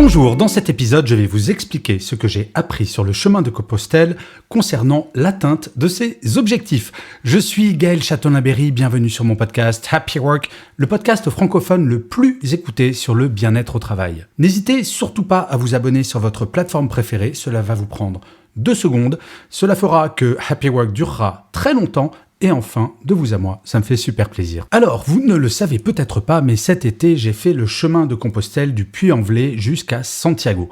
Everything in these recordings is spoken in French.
Bonjour, dans cet épisode, je vais vous expliquer ce que j'ai appris sur le chemin de Compostelle concernant l'atteinte de ses objectifs. Je suis Gaël Châtelain-Berry, bienvenue sur mon podcast Happy Work, le podcast francophone le plus écouté sur le bien-être au travail. N'hésitez surtout pas à vous abonner sur votre plateforme préférée, cela va vous prendre 2 secondes. Cela fera que Happy Work durera très longtemps. Et enfin, de vous à moi, ça me fait super plaisir. Alors, vous ne le savez peut-être pas, mais cet été, j'ai fait le chemin de Compostelle du Puy-en-Velay jusqu'à Santiago.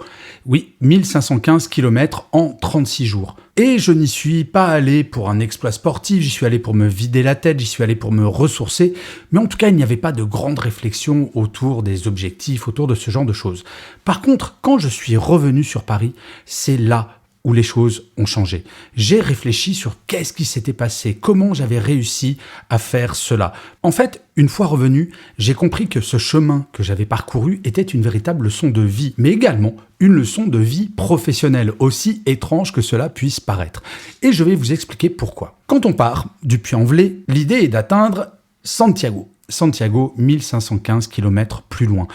Oui, 1515 km en 36 jours. Et je n'y suis pas allé pour un exploit sportif, j'y suis allé pour me vider la tête, j'y suis allé pour me ressourcer, mais en tout cas, il n'y avait pas de grande réflexion autour des objectifs, autour de ce genre de choses. Par contre, quand je suis revenu sur Paris, c'est là où les choses ont changé. J'ai réfléchi sur qu'est-ce qui s'était passé, comment j'avais réussi à faire cela. En fait, une fois revenu, j'ai compris que ce chemin que j'avais parcouru était une véritable leçon de vie, mais également une leçon de vie professionnelle, aussi étrange que cela puisse paraître. Et je vais vous expliquer pourquoi. Quand on part du Puy-en-Velay, l'idée est d'atteindre Santiago. Santiago, 1515 km plus loin.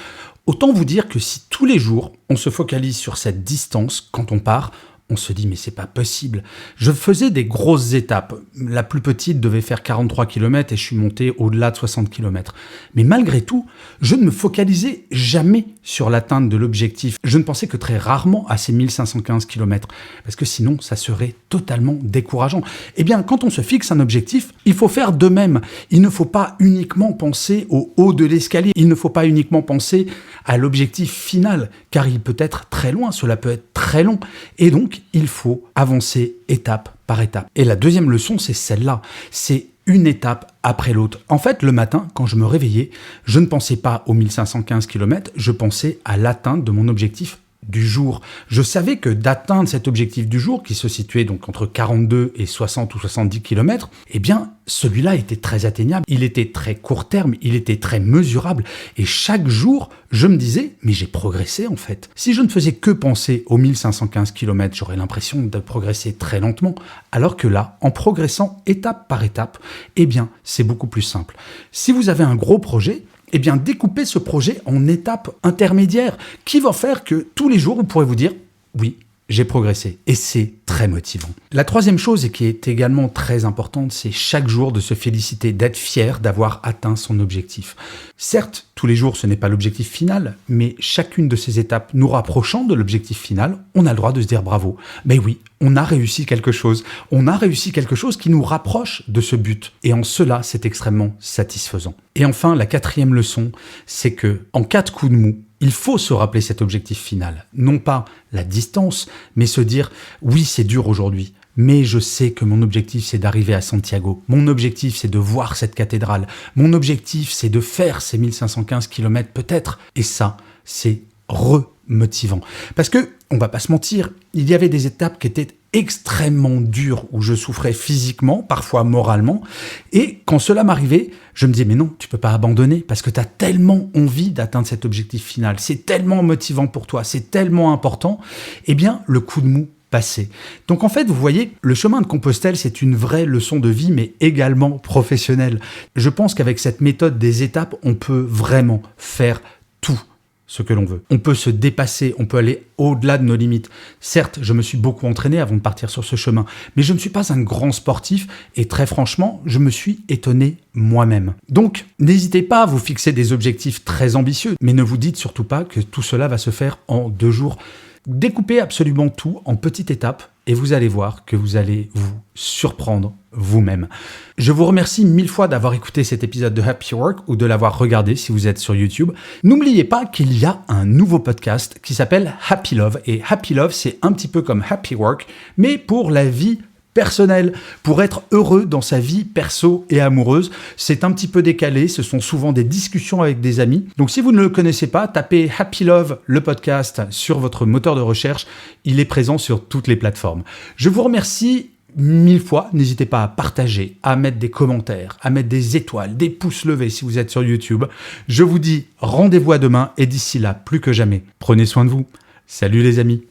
Autant vous dire que si tous les jours, on se focalise sur cette distance quand on part, on se dit, mais c'est pas possible. Je faisais des grosses étapes. La plus petite devait faire 43 km et je suis monté au-delà de 60 km. Mais malgré tout, je ne me focalisais jamais sur l'atteinte de l'objectif. Je ne pensais que très rarement à ces 1515 km. Parce que sinon, ça serait totalement décourageant. Eh bien, quand on se fixe un objectif, il faut faire de même. Il ne faut pas uniquement penser au haut de l'escalier. Il ne faut pas uniquement penser à l'objectif final, car il peut être très loin, cela peut être très long. Et donc, il faut avancer étape par étape. Et la deuxième leçon, c'est celle-là. C'est une étape après l'autre. En fait, le matin, quand je me réveillais, je ne pensais pas aux 1515 km, je pensais à l'atteinte de mon objectif du jour. Je savais que d'atteindre cet objectif du jour, qui se situait donc entre 42 et 60 ou 70 km, eh bien, celui-là était très atteignable. Il était très court terme, il était très mesurable. Et chaque jour, je me disais, mais j'ai progressé en fait. Si je ne faisais que penser aux 1515 km, j'aurais l'impression de progresser très lentement. Alors que là, en progressant étape par étape, eh bien, c'est beaucoup plus simple. Si vous avez un gros projet, eh bien, découpez ce projet en étapes intermédiaires qui vont faire que tous les jours, vous pourrez vous dire « oui, j'ai progressé ». Et c'est très motivant. La troisième chose, et qui est également très importante, c'est chaque jour de se féliciter, d'être fier d'avoir atteint son objectif. Certes, tous les jours, ce n'est pas l'objectif final, mais chacune de ces étapes nous rapprochant de l'objectif final, on a le droit de se dire bravo. Mais oui, on a réussi quelque chose. On a réussi quelque chose qui nous rapproche de ce but. Et en cela, c'est extrêmement satisfaisant. Et enfin, la quatrième leçon, c'est que en cas de coup de mou, il faut se rappeler cet objectif final. Non pas la distance, mais se dire « oui, c'est dur aujourd'hui, mais je sais que mon objectif, c'est d'arriver à Santiago. Mon objectif, c'est de voir cette cathédrale. Mon objectif, c'est de faire ces 1515 km peut-être. » Et ça, c'est remotivant. Parce que, on va pas se mentir, il y avait des étapes qui étaient extrêmement dures, où je souffrais physiquement, parfois moralement. Et quand cela m'arrivait, je me disais, mais non, tu peux pas abandonner, parce que tu as tellement envie d'atteindre cet objectif final. C'est tellement motivant pour toi, c'est tellement important. Eh bien, le coup de mou passé. Donc en fait, vous voyez, le chemin de Compostelle, c'est une vraie leçon de vie, mais également professionnelle. Je pense qu'avec cette méthode des étapes, on peut vraiment faire tout ce que l'on veut. On peut se dépasser, on peut aller au-delà de nos limites. Certes, je me suis beaucoup entraîné avant de partir sur ce chemin, mais je ne suis pas un grand sportif et très franchement, je me suis étonné moi-même. Donc, n'hésitez pas à vous fixer des objectifs très ambitieux, mais ne vous dites surtout pas que tout cela va se faire en 2 jours. Découpez absolument tout en petites étapes et vous allez voir que vous allez vous surprendre vous-même. Je vous remercie 1000 fois d'avoir écouté cet épisode de Happy Work ou de l'avoir regardé si vous êtes sur YouTube. N'oubliez pas qu'il y a un nouveau podcast qui s'appelle Happy Love. Et Happy Love, c'est un petit peu comme Happy Work, mais pour la vie personnel, pour être heureux dans sa vie perso et amoureuse. C'est un petit peu décalé, ce sont souvent des discussions avec des amis. Donc si vous ne le connaissez pas, tapez Happy Love, le podcast, sur votre moteur de recherche. Il est présent sur toutes les plateformes. Je vous remercie 1000 fois. N'hésitez pas à partager, à mettre des commentaires, à mettre des étoiles, des pouces levés si vous êtes sur YouTube. Je vous dis rendez-vous à demain et d'ici là, plus que jamais, prenez soin de vous. Salut les amis.